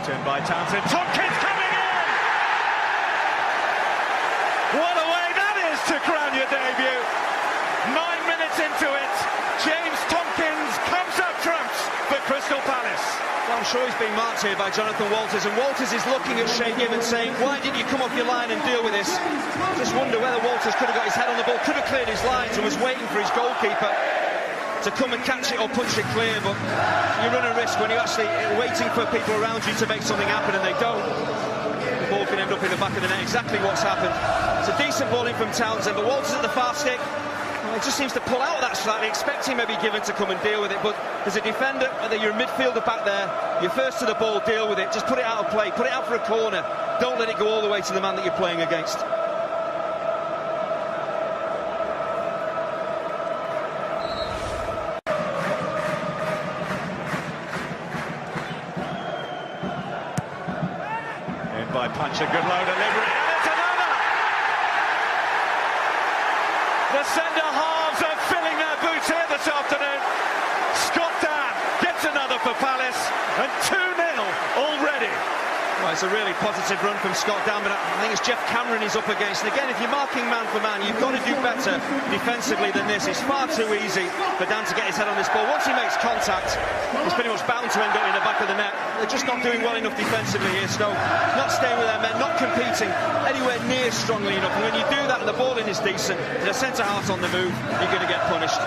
Poked in by Townsend. Tompkins coming in! What a way that is to crown your debut! 9 minutes into it, James Tompkins comes up trumps for Crystal Palace. Well, I'm sure he's being marked here by Jonathan Walters, and Walters is looking at Shay Given saying, why didn't you come off your line and deal with this? Just wonder whether Walters could have got his head on the ball, could have cleared his lines and was waiting for his goalkeeper to come and catch it or punch it clear, but you run a risk when you're actually waiting for people around you to make something happen and they don't. The ball can end up in the back of the net, exactly what's happened. It's a decent ball in from Townsend, but Walters at the far stick. Well, it just seems to pull out that slightly, expecting maybe Given to come and deal with it, but as a defender, whether you're a midfielder back there, you're first to the ball, deal with it, just put it out of play, put it out for a corner, don't let it go all the way to the man that you're playing against. In by Punch, a good low delivery, and it's another! The centre-halves are filling their boots here this afternoon. Scott Dan gets another for Palace, and 2-0 already. Well, it's a really positive run from Scott Dan, but I think it's Jeff Cameron he's up against. And again, if you're marking man for man, you've got to do better defensively than this. It's far too easy for Dan to get his head on this ball. Once he makes contact, he's pretty much bound to end up in the back of the net. They're just not doing well enough defensively here, Stok. Not staying with their men, not competing anywhere near strongly enough. And when you do that and the ball in is decent, the centre-half on the move, you're going to get punished.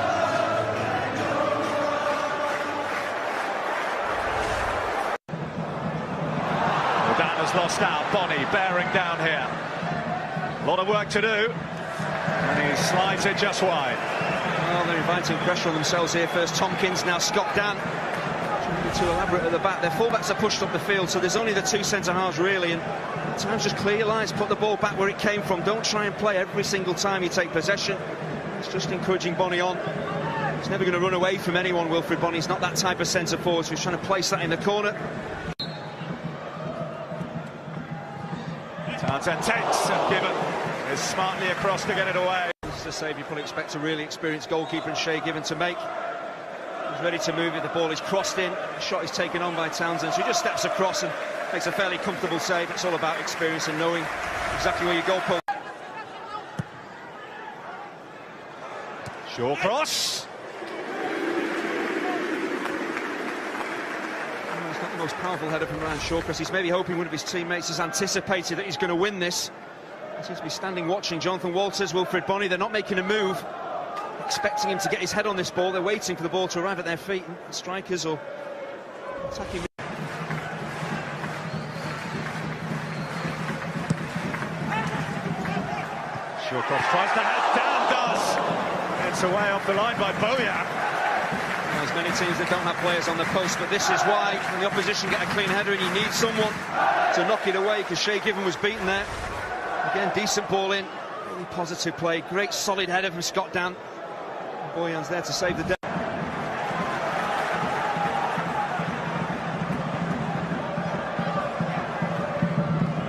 Dan has lost out. Bonnie bearing down here. A lot of work to do. And he slides it just wide. Well, they're inviting pressure on themselves here. First Tompkins, now Scott Dan. Trying to be too elaborate at the back. Their fullbacks are pushed up the field, so there's only the two centre-halves really. And at times just clear your lines, put the ball back where it came from. Don't try and play every single time you take possession. It's just encouraging Bonnie on. He's never going to run away from anyone, Wilfried Bonnie. He's not that type of centre-forward, so he's trying to place that in the corner. Townsend takes and Given is smartly across to get it away. This is a save you probably expect a really experienced goalkeeper and Shay Given to make. He's ready to move it, the ball is crossed in, the shot is taken on by Townsend, so he just steps across and makes a fairly comfortable save. It's all about experience and knowing exactly where your goal post. Short cross. It's not the most powerful header from Ryan Shawcross. He's maybe hoping one of his teammates has anticipated that he's going to win this. He seems to be standing watching. Jonathan Walters, Wilfried Bonnie, they're not making a move, expecting him to get his head on this ball. They're waiting for the ball to arrive at their feet. And strikers or attacking. Shawcross tries to head down, does. It's away off the line by Bojan. There's many teams that don't have players on the post, but this is why when the opposition get a clean header and you need someone to knock it away, because Shay Given was beaten there. Again, decent ball in, really positive play, great solid header from Scott Dan. And Bojan's there to save the day.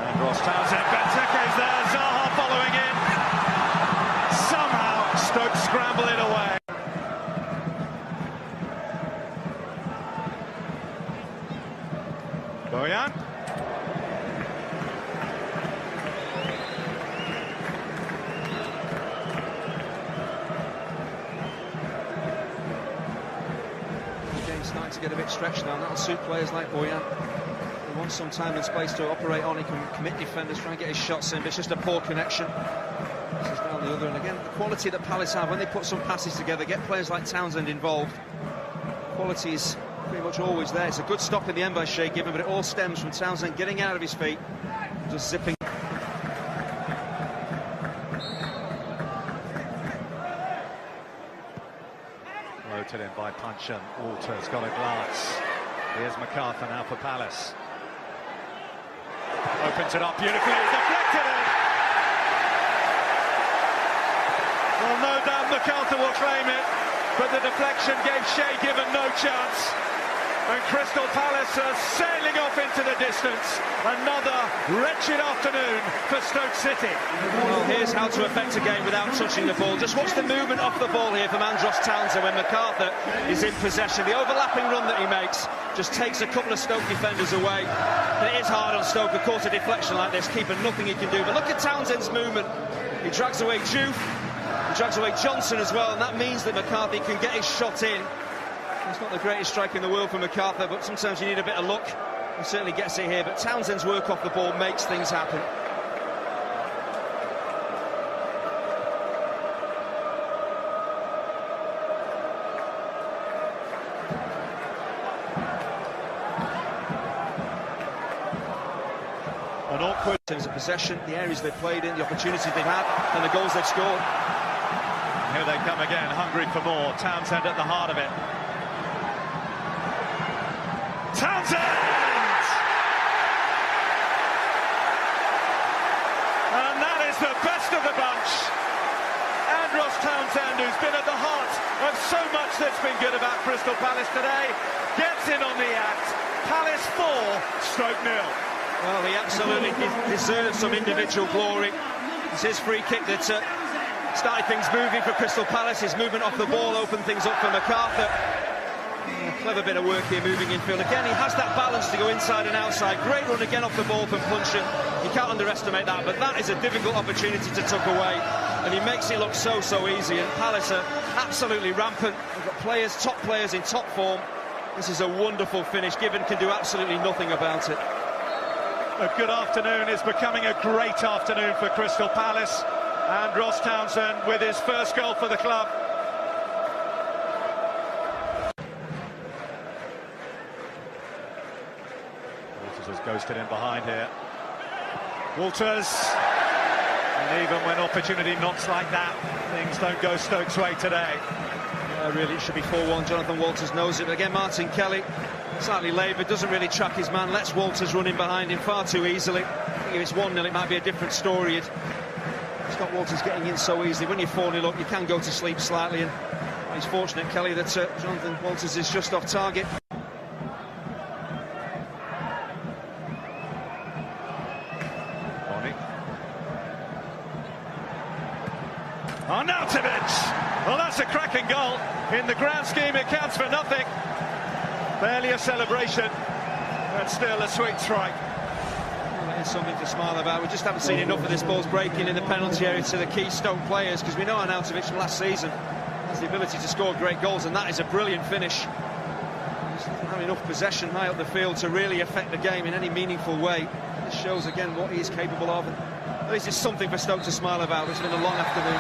And Ross Townsend, Benteke's there, Zaha following in. Somehow Stoke scramble it away. Bojan. The game's starting to get a bit stretched now, and that'll suit players like Bojan. He wants some time and space to operate on. He can commit defenders, try and get his shots in, but it's just a poor connection. This is down the other, and again, the quality that Palace have, when they put some passes together, get players like Townsend involved, quality is pretty much always there. It's a good stop in the end by Shay Given, but it all stems from Townsend getting out of his feet, just zipping. Floated in by Punch, and Walters got a glance. Here's MacArthur now for Palace. Opens it up beautifully, deflected it. Well, no doubt MacArthur will claim it, but the deflection gave Shay Given no chance. and Crystal Palace are sailing off into the distance. Another wretched afternoon for Stoke City. Well, here's how to affect a game without touching the ball. Just watch the movement off the ball here from Andros Townsend when MacArthur is in possession. The overlapping run that he makes just takes a couple of Stoke defenders away. And it is hard on Stoke, of course, a deflection like this, keeper nothing he can do. But look at Townsend's movement. He drags away Juve, he drags away Johnson as well, and that means that McCarthy can get his shot in. It's not the greatest strike in the world for MacArthur, but sometimes you need a bit of luck. He certainly gets it here, but Townsend's work off the ball makes things happen. An awkward in terms of possession, the areas they've played in, the opportunities they've had, and the goals they've scored. Here they come again, hungry for more. Townsend at the heart of it. Townsend! And that is the best of the bunch. Andros Townsend, who's been at the heart of so much that's been good about Crystal Palace today, gets in on the act. Palace 4, Stoke 0. Well, he absolutely deserves some individual glory. It's his free kick that started things moving for Crystal Palace. His movement off the ball opened things up for MacArthur. Clever bit of work here, moving infield. Again, he has that balance to go inside and outside. Great run again off the ball from Puncheon. You can't underestimate that, but that is a difficult opportunity to tuck away. And he makes it look so easy. And Palace are absolutely rampant. They've got players, top players in top form. This is a wonderful finish. Given can do absolutely nothing about it. A good afternoon is becoming a great afternoon for Crystal Palace. And Ross Townsend with his first goal for the club. Walters has ghosted in behind here. Walters. And even when opportunity knocks like that, things don't go Stoke's way today. Yeah, really, it should be 4-1. Jonathan Walters knows it. But again, Martin Kelly, slightly laboured, doesn't really track his man, lets Walters run in behind him far too easily. I think if it's 1-0, it might be a different story. It's got Walters getting in so easily. When you're 4-0 up, you can go to sleep slightly, and he's fortunate, Kelly, that Jonathan Walters is just off target. Arnautovic! Well, that's a cracking goal. In the grand scheme, it counts for nothing. Barely a celebration, but still a sweet strike. Well, it is something to smile about. We just haven't seen enough of this ball's breaking in the penalty area to the key Stoke players, because we know Arnautovic from last season has the ability to score great goals, and that is a brilliant finish. He doesn't have enough possession high up the field to really affect the game in any meaningful way. This shows again what he is capable of. At least it's something for Stoke to smile about. It's been a long afternoon.